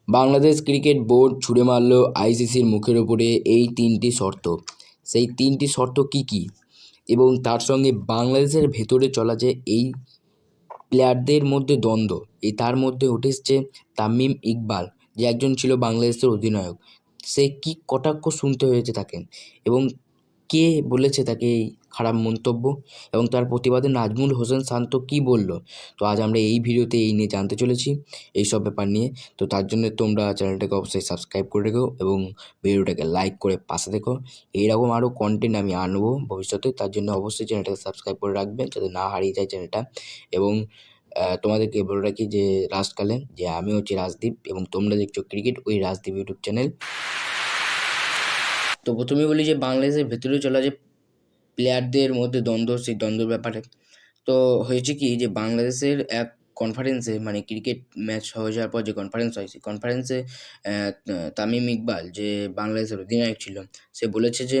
Bangladesh cricket board ছুঁড়ে মারল আইসিসির মুখের ওপরে এই ৩টি শর্ত। সেই ৩টি শর্ত কী কী এবং তার সঙ্গে বাংলাদেশের ভেতরে চলা যে এই প্লেয়ারদের মধ্যে দ্বন্দ্ব, তার মধ্যে উঠে এসছে তামিম ইকবাল, যে একজন ছিল বাংলাদেশের অধিনায়ক। সে কী কটাক্ষ শুনতে হয়েছে তাকে, এবং কে বলেছে তাকে এই খারাপ মন্তব্য, এবং তার প্রতিবাদে নাজমুল হোসেন শান্ত কী বলল। তো আজ আমরা এই ভিডিওতে এই নিয়ে জানতে চলেছি, এইসব ব্যাপার নিয়ে। তো তার জন্য তোমরা চ্যানেলটাকে অবশ্যই সাবস্ক্রাইব করে রেখো এবং ভিডিওটাকে লাইক করে পাশে দেখো। এইরকম আরও কন্টেন্ট আমি আনবো ভবিষ্যতে, তার জন্য অবশ্যই চ্যানেলটাকে সাবস্ক্রাইব করে রাখবেন যাতে না হারিয়ে যায় চ্যানেলটা। এবং তোমাদেরকে বলে রাখি যে লাস্টকালে যে আমি হচ্ছি রাজদীপ এবং তোমরা দেখছো ক্রিকেট ওই রাজদীপ ইউটিউব চ্যানেল। তো প্রথমে বলি যে বাংলাদেশের ভেতরে চলা যে প্লেয়ারদের মধ্যে দ্বন্দ্ব, সেই দ্বন্দ্বের ব্যাপারে। তো হয়েছে কি যে বাংলাদেশের এক কনফারেন্সে, মানে ক্রিকেট ম্যাচ হয়ে যাওয়ার পর যে কনফারেন্স হয়, সেই কনফারেন্সে তামিম ইকবাল, যে বাংলাদেশের অধিনায়ক ছিল, সে বলেছে যে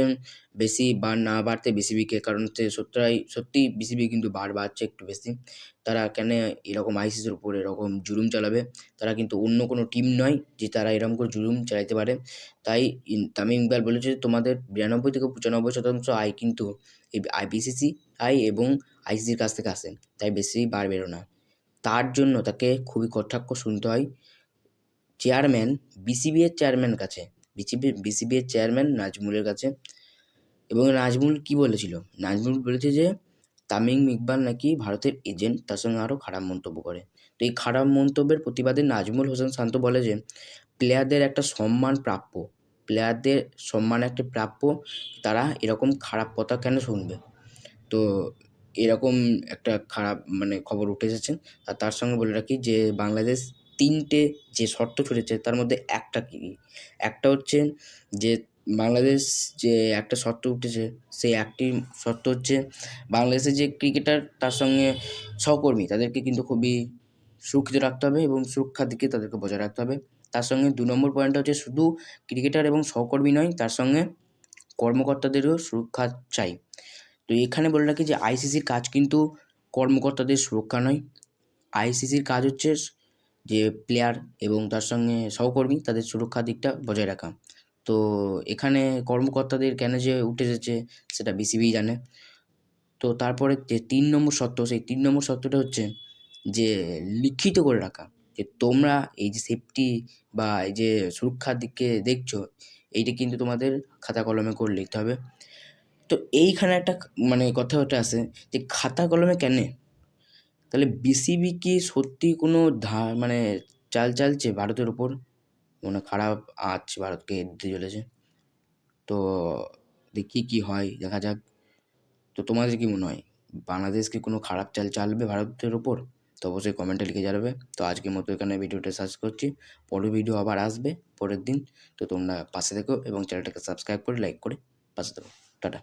বেশি বার না বাড়তে বিসিবিকে, কারণ সত্যি বিসিবি কিন্তু বার বাড়ছে একটু বেশি। তারা কেন এরকম আইসিসির উপর এরকম জুলুম চালাবে? তারা কিন্তু অন্য কোনো টিম নয় যে তারা এরকম করে জুলুম চালাতে পারে। তাই তামিম ইকবাল বলেছে তোমাদের 92 থেকে 95% আয় কিন্তু এই বিসিসি আয় এবং আইসিসির কাছ থেকে আসে, তাই বেশি বাড়বেও না। তার জন্য তাকে খুবই কটাক্ষ শুনতে হয় বিসিবি এর চেয়ারম্যানের কাছে, বিসিবি এর চেয়ারম্যান নাজমুলের কাছে। এবং নাজমুল কি বলেছিল? নাজমুল বলেছে যে তামিম ইকবাল নাকি ভারতের এজেন্ট, তার সঙ্গে আরও খারাপ মন্তব্য করে। তো এই খারাপ মন্তব্যের প্রতিবাদে নাজমুল হোসেন শান্ত বলে যে প্লেয়ারদের একটা সম্মান প্রাপ্য, প্লেয়ারদের সম্মান একটা প্রাপ্য, তারা এরকম খারাপ কথা কেন শুনবে? তো এরকম একটা খারাপ খবর উঠে এসেছে। আর তার সঙ্গে বলে রাখি যে বাংলাদেশ 3টে যে শর্ত ছুড়েছে তার মধ্যে একটা একটা হচ্ছে যে বাংলাদেশ যে একটা শর্ত উঠেছে, সেই একটি শর্ত হচ্ছে বাংলাদেশের যে ক্রিকেটার তার সঙ্গে সহকর্মী তাদেরকে কিন্তু খুবই সুরক্ষিত রাখতে হবে এবং সুরক্ষার দিকে তাদেরকে বজায় রাখতে হবে। তার সঙ্গে 2 নম্বর পয়েন্টটা হচ্ছে শুধু ক্রিকেটার এবং সহকর্মী নয়, তার সঙ্গে কর্মকর্তাদেরও সুরক্ষা চাই। তো এখানে বলে রাখি যে আইসিসির কাজ কিন্তু কর্মকর্তাদের সুরক্ষা নয়, আইসিসির কাজ হচ্ছে যে প্লেয়ার এবং তার সঙ্গে সহকর্মী তাদের সুরক্ষার দিকটা বজায় রাখা। তো এখানে কর্মকর্তাদের কেন যে উঠে এসেছে সেটা বিসিবিই জানে। তো তারপরে যে 3 নম্বর শর্ত, সেই 3 নম্বর শর্তটা হচ্ছে যে লিখিত করে রাখা, যে তোমরা এই যে সেফটি বা এই যে সুরক্ষার দিকে দেখছো, এইটা কিন্তু তোমাদের খাতা কলমে করে লিখতে হবে। তো এইখানে একটা কথা ওঠে আসে যে খাতা কলমে কেন? তাহলে বিসিবি কি সত্যি কোনো চাল চালছে ভারতের ওপর? খারাপ আঁচ ভারতকে দিতে চলেছে। তো দেখি কি হয়, দেখা যাক। তো তোমাদের কি মনে হয়, বাংলাদেশ কি কোনো খারাপ চাল চালবে ভারতের ওপর? তো অবশ্যই কমেন্টে লিখে জানাবে। তো আজকের মতো এখানে ভিডিওটা শেষ করছি। পরের ভিডিও আবার আসবে পরের দিন। তো তোমরা পাশে থেকো এবং চ্যানেলটাকে সাবস্ক্রাইব করে লাইক করে পাশে থেকো। টাটা।